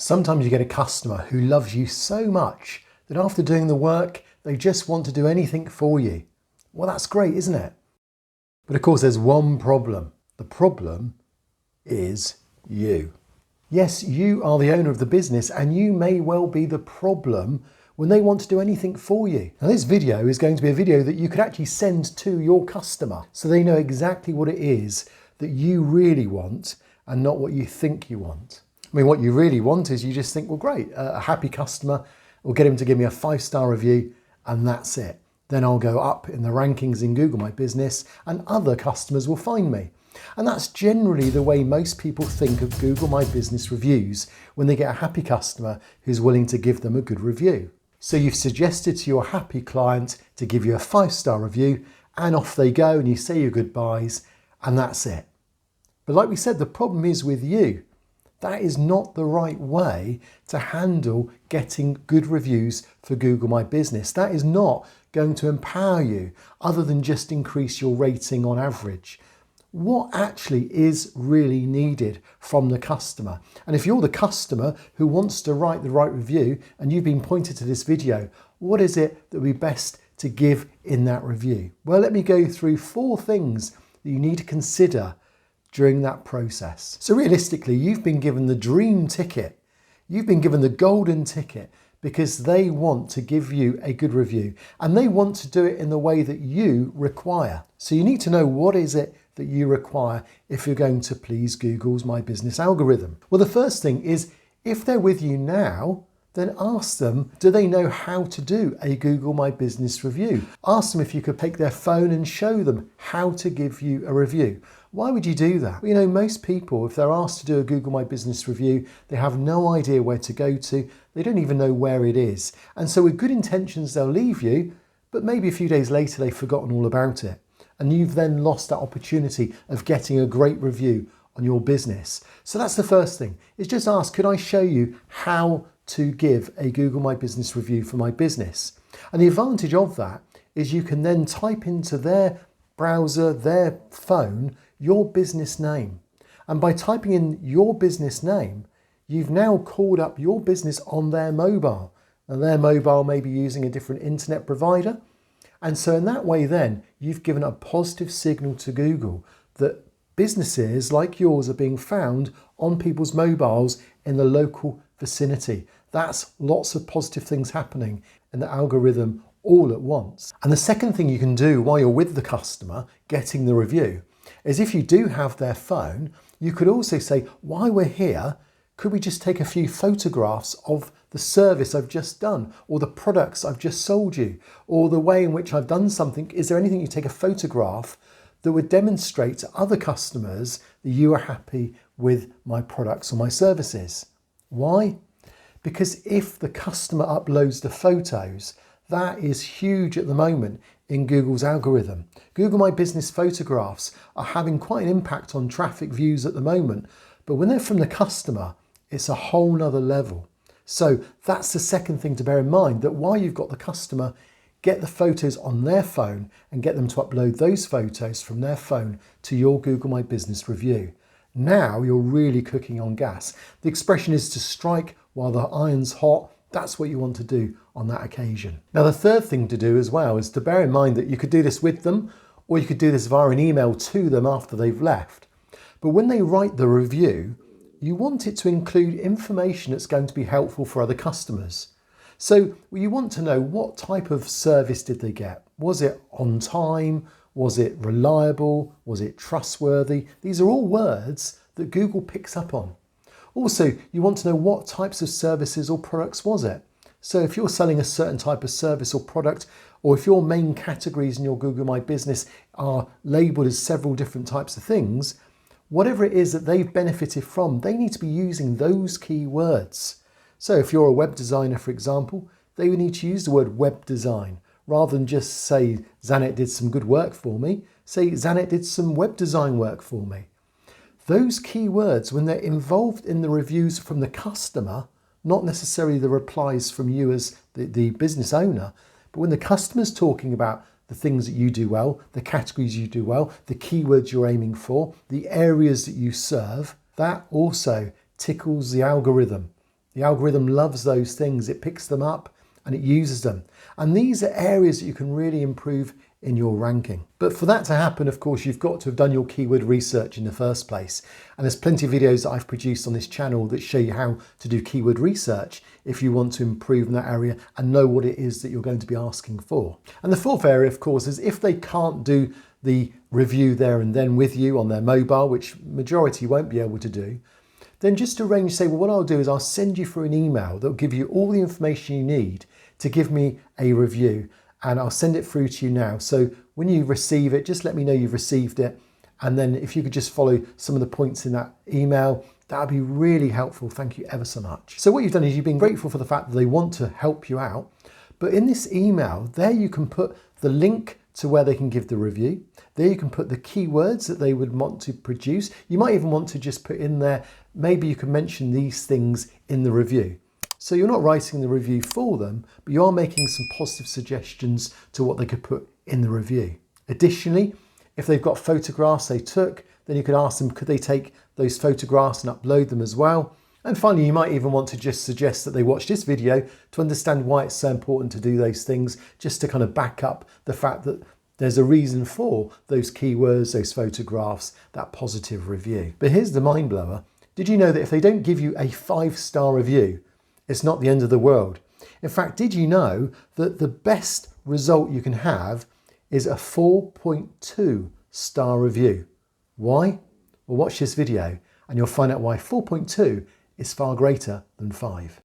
Sometimes you get a customer who loves you so much that after doing the work, they just want to do anything for you. Well, that's great, isn't it? But of course, there's one problem. The problem is you. Yes, you are the owner of the business and you may well be the problem when they want to do anything for you. Now, this video is going to be a video that you could actually send to your customer so they know exactly what it is that you really want and not what you think you want. I mean, what you really want is you just think, well, great, a happy customer, will get him to give me a 5-star review and that's it. Then I'll go up in the rankings in Google My Business and other customers will find me. And that's generally the way most people think of Google My Business reviews when they get a happy customer who's willing to give them a good review. So you've suggested to your happy client to give you a 5-star review and off they go and you say your goodbyes and that's it. But like we said, the problem is with you. That is not the right way to handle getting good reviews for Google My Business. That is not going to empower you other than just increase your rating on average. What actually is really needed from the customer? And if you're the customer who wants to write the right review and you've been pointed to this video, what is it that would be best to give in that review? Well, let me go through 4 things that you need to consider during that process. So realistically, you've been given the dream ticket. You've been given the golden ticket because they want to give you a good review and they want to do it in the way that you require. So you need to know what is it that you require if you're going to please Google's My Business algorithm. Well, the first thing is if they're with you now, then ask them, do they know how to do a Google My Business review? Ask them if you could take their phone and show them how to give you a review. Why would you do that? Well, you know, most people, if they're asked to do a Google My Business review, they have no idea where to go to. They don't even know where it is. And so with good intentions, they'll leave you, but maybe a few days later, they've forgotten all about it. And you've then lost that opportunity of getting a great review on your business. So that's the first thing, is just ask, could I show you how to give a Google My Business review for my business? And the advantage of that is you can then type into their browser, their phone, your business name. And by typing in your business name, you've now called up your business on their mobile. And their mobile may be using a different internet provider. And so in that way then, you've given a positive signal to Google that businesses like yours are being found on people's mobiles in the local vicinity. That's lots of positive things happening in the algorithm all at once. And the second thing you can do while you're with the customer getting the review is if you do have their phone, you could also say, while we're here, could we just take a few photographs of the service I've just done or the products I've just sold you or the way in which I've done something? Is there anything you take a photograph that would demonstrate to other customers that you are happy with my products or my services? Why? Because if the customer uploads the photos, that is huge at the moment in Google's algorithm. Google My Business photographs are having quite an impact on traffic views at the moment, but when they're from the customer, it's a whole nother level. So that's the second thing to bear in mind, that while you've got the customer, get the photos on their phone and get them to upload those photos from their phone to your Google My Business review. Now you're really cooking on gas. The expression is to strike while the iron's hot. That's what you want to do on that occasion. Now, the third thing to do as well is to bear in mind that you could do this with them or you could do this via an email to them after they've left. But when they write the review, you want it to include information that's going to be helpful for other customers. So you want to know what type of service did they get? Was it on time? Was it reliable? Was it trustworthy? These are all words that Google picks up on. Also, you want to know what types of services or products was it? So if you're selling a certain type of service or product, or if your main categories in your Google My Business are labeled as several different types of things, whatever it is that they've benefited from, they need to be using those key words. So if you're a web designer, for example, they would need to use the word web design rather than just say Zanet did some good work for me. Say Zanet did some web design work for me. Those key words, when they're involved in the reviews from the customer, not necessarily the replies from you as the business owner, but when the customer's talking about the things that you do well, the categories you do well, the keywords you're aiming for, the areas that you serve, that also tickles the algorithm. The algorithm loves those things. It picks them up and it uses them. And these are areas that you can really improve in your ranking. But for that to happen, of course, you've got to have done your keyword research in the first place. And there's plenty of videos that I've produced on this channel that show you how to do keyword research if you want to improve in that area and know what it is that you're going to be asking for. And the fourth area, of course, is if they can't do the review there and then with you on their mobile, which majority won't be able to do, then just arrange, say, well, what I'll do is I'll send you through an email that will give you all the information you need to give me a review, and I'll send it through to you now. So when you receive it, just let me know you've received it. And then if you could just follow some of the points in that email, that would be really helpful. Thank you ever so much. So what you've done is you've been grateful for the fact that they want to help you out. But in this email, there you can put the link to where they can give the review. There you can put the keywords that they would want to produce. You might even want to just put in there, maybe you can mention these things in the review. So you're not writing the review for them, but you are making some positive suggestions to what they could put in the review. Additionally, if they've got photographs they took, then you could ask them, could they take those photographs and upload them as well? And finally, you might even want to just suggest that they watch this video to understand why it's so important to do those things, just to kind of back up the fact that there's a reason for those keywords, those photographs, that positive review. But here's the mind blower. Did you know that if they don't give you a 5-star review, it's not the end of the world? In fact, did you know that the best result you can have is a 4.2 star review? Why? Well, watch this video and you'll find out why 4.2 is far greater than 5.